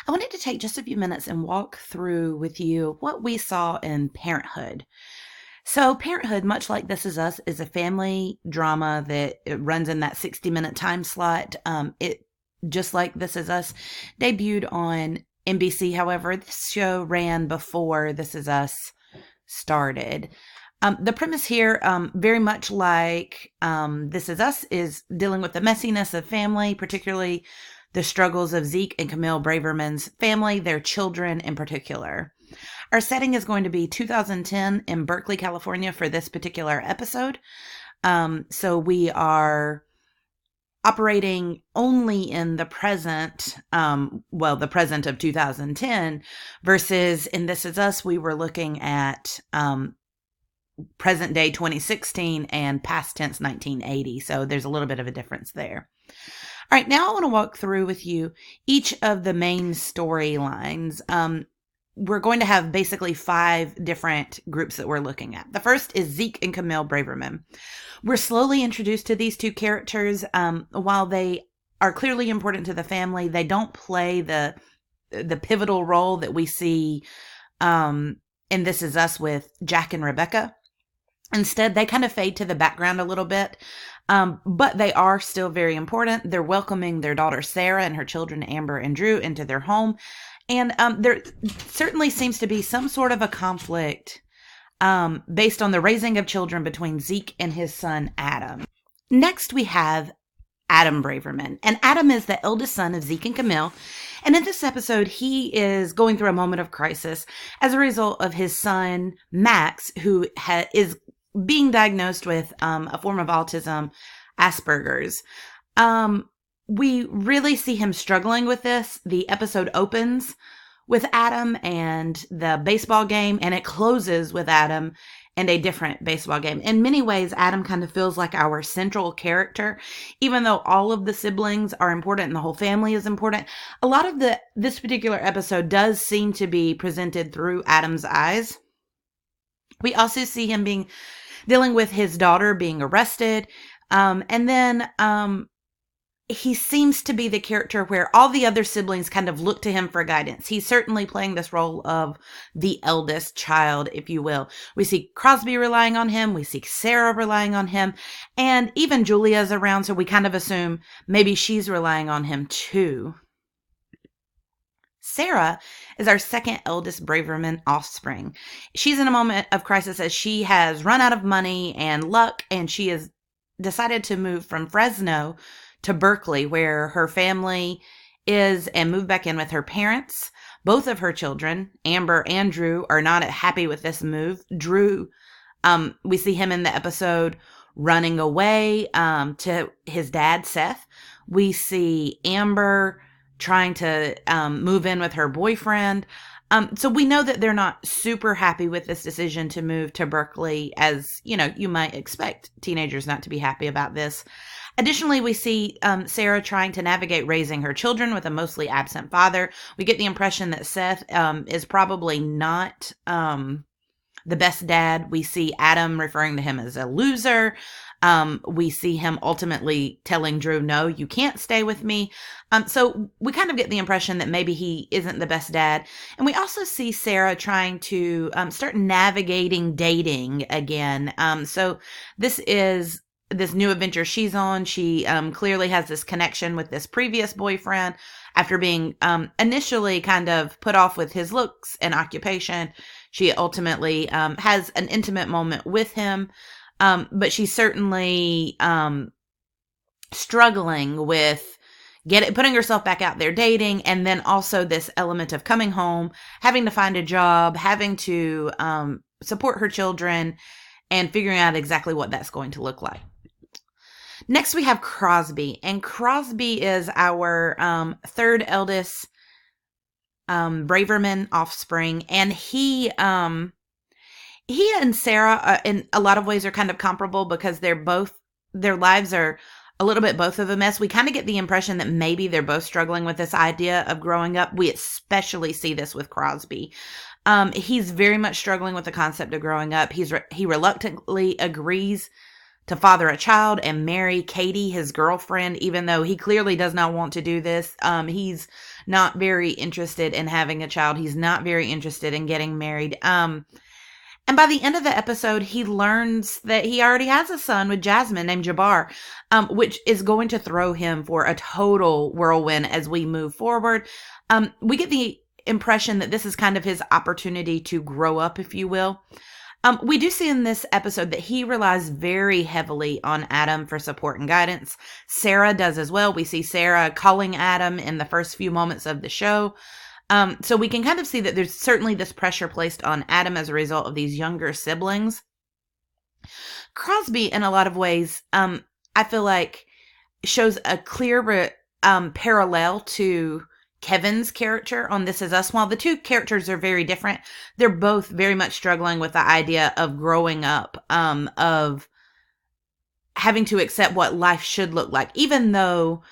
I wanted to take just a few minutes and walk through with you what we saw in Parenthood. So, Parenthood, much like This Is Us, is a family drama that it runs in that 60-minute time slot. It just like This Is Us debuted on NBC. However, this show ran before This Is Us started. The premise here, very much like This Is Us, is dealing with the messiness of family, particularly the struggles of Zeke and Camille Braverman's family, their children in particular. Our setting is going to be 2010 in Berkeley, California for this particular episode. So we are operating only in the present, the present of 2010, versus in This Is Us, we were looking at present day 2016 and past tense 1980. So there's a little bit of a difference there. All right, now I want to walk through with you each of the main storylines. We're going to have basically 5 different groups that we're looking at. The first is Zeke and Camille Braverman. We're slowly introduced to these two characters. While they are clearly important to the family, they don't play the pivotal role that we see in This Is Us with Jack and Rebecca. Instead, they kind of fade to the background a little bit, but they are still very important. They're welcoming their daughter Sarah and her children Amber and Drew into their home. And there certainly seems to be some sort of a conflict based on the raising of children between Zeke and his son Adam. Next, we have Adam Braverman. And Adam is the eldest son of Zeke and Camille. And in this episode, he is going through a moment of crisis as a result of his son Max, who is being diagnosed with a form of autism, Asperger's. We really see him struggling with this. The episode opens with Adam and the baseball game, and it closes with Adam and a different baseball game. In many ways, Adam kind of feels like our central character, even though all of the siblings are important and the whole family is important. A lot of this particular episode does seem to be presented through Adam's eyes. We also see him dealing with his daughter being arrested. And then he seems to be the character where all the other siblings kind of look to him for guidance. He's certainly playing this role of the eldest child, if you will. We see Crosby relying on him. We see Sarah relying on him. And even Julia's around, so we kind of assume maybe she's relying on him too. Sarah is our second eldest Braverman offspring. She's in a moment of crisis as she has run out of money and luck, and she has decided to move from Fresno to Berkeley, where her family is, and move back in with her parents. Both of her children, Amber and Drew, are not happy with this move. Drew, we see him in the episode running away to his dad, Seth. We see Amber trying to move in with her boyfriend. So we know that they're not super happy with this decision to move to Berkeley, as, you might expect teenagers not to be happy about this. Additionally, we see Sarah trying to navigate raising her children with a mostly absent father. We get the impression that Seth is probably not the best dad. We see Adam referring to him as a loser. We see him ultimately telling Drew, no, you can't stay with me. So we kind of get the impression that maybe he isn't the best dad. And we also see Sarah trying to start navigating dating again. So this is this new adventure she's on. She clearly has this connection with this previous boyfriend after being initially kind of put off with his looks and occupation. She ultimately has an intimate moment with him. But she's certainly struggling with putting herself back out there dating, and then also this element of coming home, having to find a job, having to support her children, and figuring out exactly what that's going to look like. Next, we have Crosby, and Crosby is our third eldest Braverman offspring, and he and Sarah, in a lot of ways, are kind of comparable because their lives are a little bit both of a mess. We kind of get the impression that maybe they're both struggling with this idea of growing up. We especially see this with Crosby. He's very much struggling with the concept of growing up. He reluctantly agrees to father a child and marry Katie, his girlfriend, even though he clearly does not want to do this. He's not very interested in having a child. He's not very interested in getting married. And by the end of the episode, he learns that he already has a son with Jasmine named Jabbar, which is going to throw him for a total whirlwind as we move forward. We get the impression that this is kind of his opportunity to grow up, if you will. We do see in this episode that he relies very heavily on Adam for support and guidance. Sarah does as well. We see Sarah calling Adam in the first few moments of the show. So we can kind of see that there's certainly this pressure placed on Adam as a result of these younger siblings. Crosby, in a lot of ways, I feel like shows a clear parallel to Kevin's character on This Is Us. While the two characters are very different, they're both very much struggling with the idea of growing up, of having to accept what life should look like, even though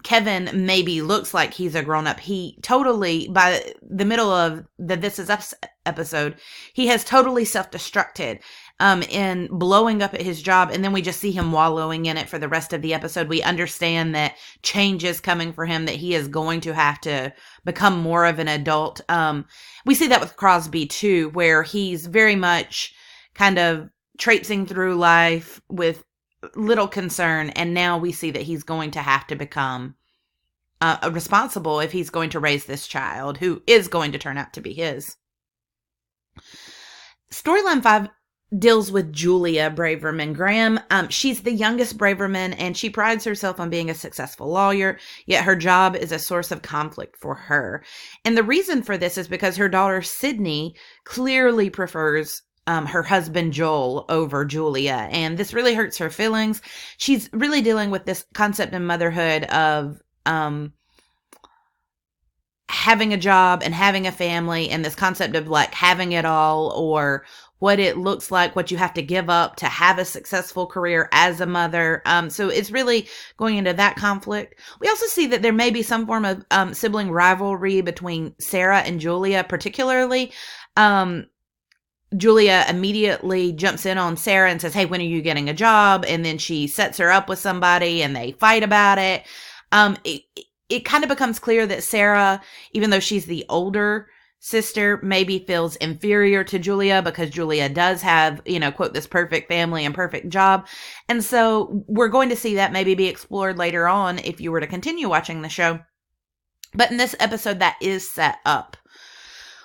Kevin maybe looks like he's a grown up. He totally, by the middle of the This Is Us episode, he has totally self-destructed in blowing up at his job. And then we just see him wallowing in it for the rest of the episode. We understand that change is coming for him, that he is going to have to become more of an adult. We see that with Crosby too, where he's very much kind of traipsing through life with little concern, and now we see that he's going to have to become responsible if he's going to raise this child who is going to turn out to be his. Storyline 5 deals with Julia Braverman Graham. She's the youngest Braverman, and she prides herself on being a successful lawyer, yet her job is a source of conflict for her. And the reason for this is because her daughter Sydney clearly prefers her husband Joel over Julia, and this really hurts her feelings. She's really dealing with this concept in motherhood of having a job and having a family, and this concept of like having it all, or what it looks like, what you have to give up to have a successful career as a mother. So it's really going into that conflict. We also see that there may be some form of sibling rivalry between Sarah and Julia, particularly. Julia immediately jumps in on Sarah and says, hey, when are you getting a job? And then she sets her up with somebody and they fight about it. It kind of becomes clear that Sarah, even though she's the older sister, maybe feels inferior to Julia because Julia does have, quote, this perfect family and perfect job. And so we're going to see that maybe be explored later on if you were to continue watching the show. But in this episode, that is set up.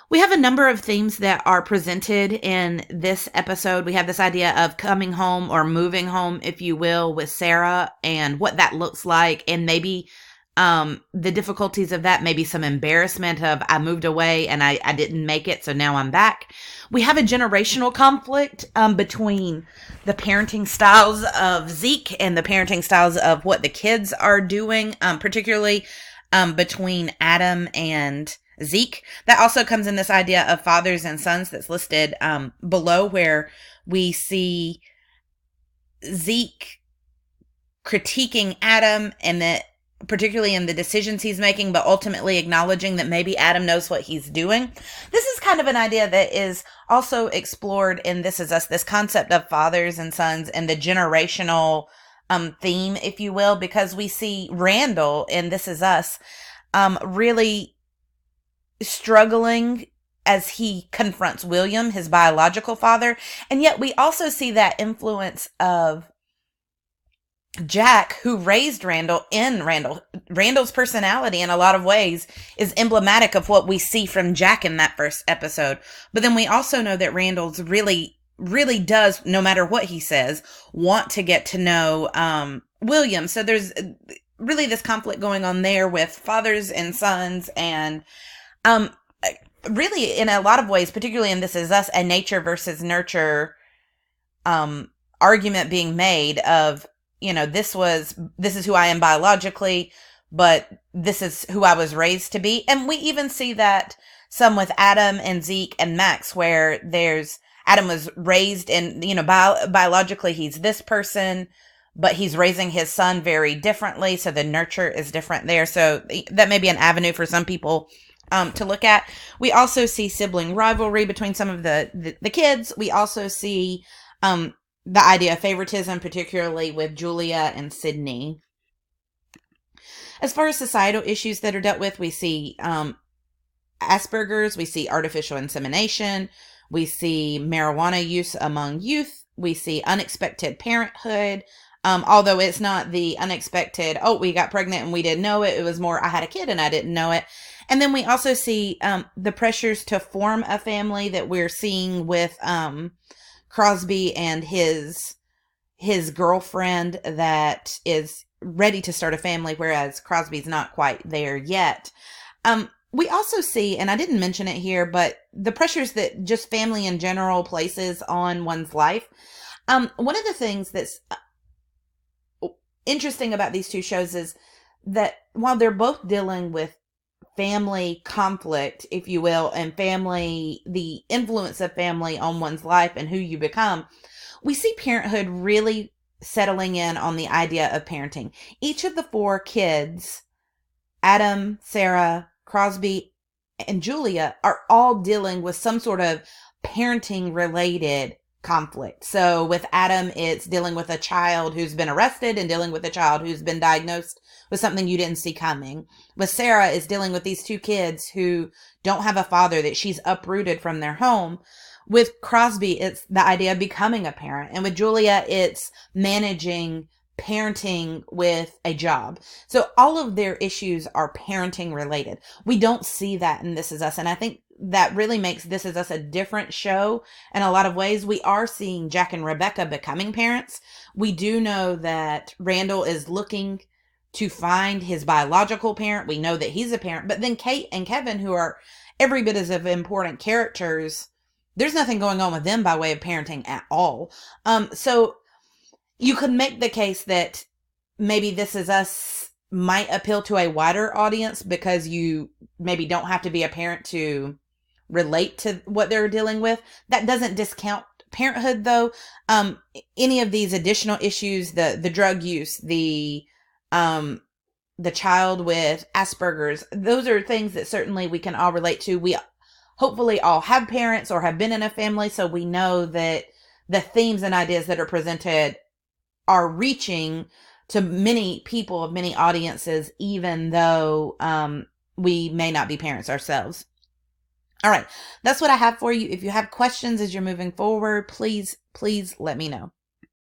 We have a number of themes that are presented in this episode. We have this idea of coming home or moving home, if you will, with Sarah and what that looks like, and maybe the difficulties of that, maybe some embarrassment of I moved away and I didn't make it, so now I'm back. We have a generational conflict between the parenting styles of Zeke and the parenting styles of what the kids are doing, particularly between Adam and Zeke. That also comes in this idea of fathers and sons that's listed below, where we see Zeke critiquing Adam, and that particularly in the decisions he's making, but ultimately acknowledging that maybe Adam knows what he's doing. This is kind of an idea that is also explored in This Is Us, this concept of fathers and sons and the generational theme, if you will, because we see Randall in This Is Us really struggling as he confronts William, his biological father. And yet we also see that influence of Jack, who raised Randall, in Randall. Randall's personality in a lot of ways is emblematic of what we see from Jack in that first episode. But then we also know that Randall's really does, no matter what he says, want to get to know William. So there's really this conflict going on there with fathers and sons, and really in a lot of ways, particularly in This Is Us, a nature versus nurture argument being made of, this is who I am biologically, but this is who I was raised to be. And we even see that some with Adam and Zeke and Max, where Adam was raised in, biologically he's this person, but he's raising his son very differently. So the nurture is different there. So that may be an avenue for some people to look at. We also see sibling rivalry between some of the kids. We also see the idea of favoritism, particularly with Julia and Sydney. As far as societal issues that are dealt with, we see Asperger's, we see artificial insemination, we see marijuana use among youth, we see unexpected parenthood. Although it's not the unexpected, oh, we got pregnant and we didn't know it. It was more, I had a kid and I didn't know it. And then we also see the pressures to form a family that we're seeing with Crosby and his girlfriend that is ready to start a family, whereas Crosby's not quite there yet. We also see, and I didn't mention it here, but the pressures that just family in general places on one's life. One of the things that's interesting about these two shows is that while they're both dealing with family conflict, if you will, and the influence of family on one's life and who you become, we see Parenthood really settling in on the idea of parenting. Each of the four kids, Adam, Sarah, Crosby, and Julia, are all dealing with some sort of parenting related conflict. So with Adam, it's dealing with a child who's been arrested and dealing with a child who's been diagnosed with something you didn't see coming. With Sarah, is dealing with these two kids who don't have a father, that she's uprooted from their home. With Crosby, it's the idea of becoming a parent. And with Julia, it's managing parenting with a job. So all of their issues are parenting related. We don't see that in This Is Us. And I think that really makes This Is Us a different show in a lot of ways. We are seeing Jack and Rebecca becoming parents. We do know that Randall is looking to find his biological parent. We know that he's a parent. But then Kate and Kevin, who are every bit as of important characters, there's nothing going on with them by way of parenting at all. So you could make the case that maybe This Is Us might appeal to a wider audience because you maybe don't have to be a parent to relate to what they're dealing with. That doesn't discount Parenthood, though. Any of these additional issues, the drug use, the child with Asperger's, those are things that certainly we can all relate to. We hopefully all have parents or have been in a family, so we know that the themes and ideas that are presented are reaching to many people of many audiences, even though we may not be parents ourselves. All right, that's what I have for you. If you have questions as you're moving forward, please let me know.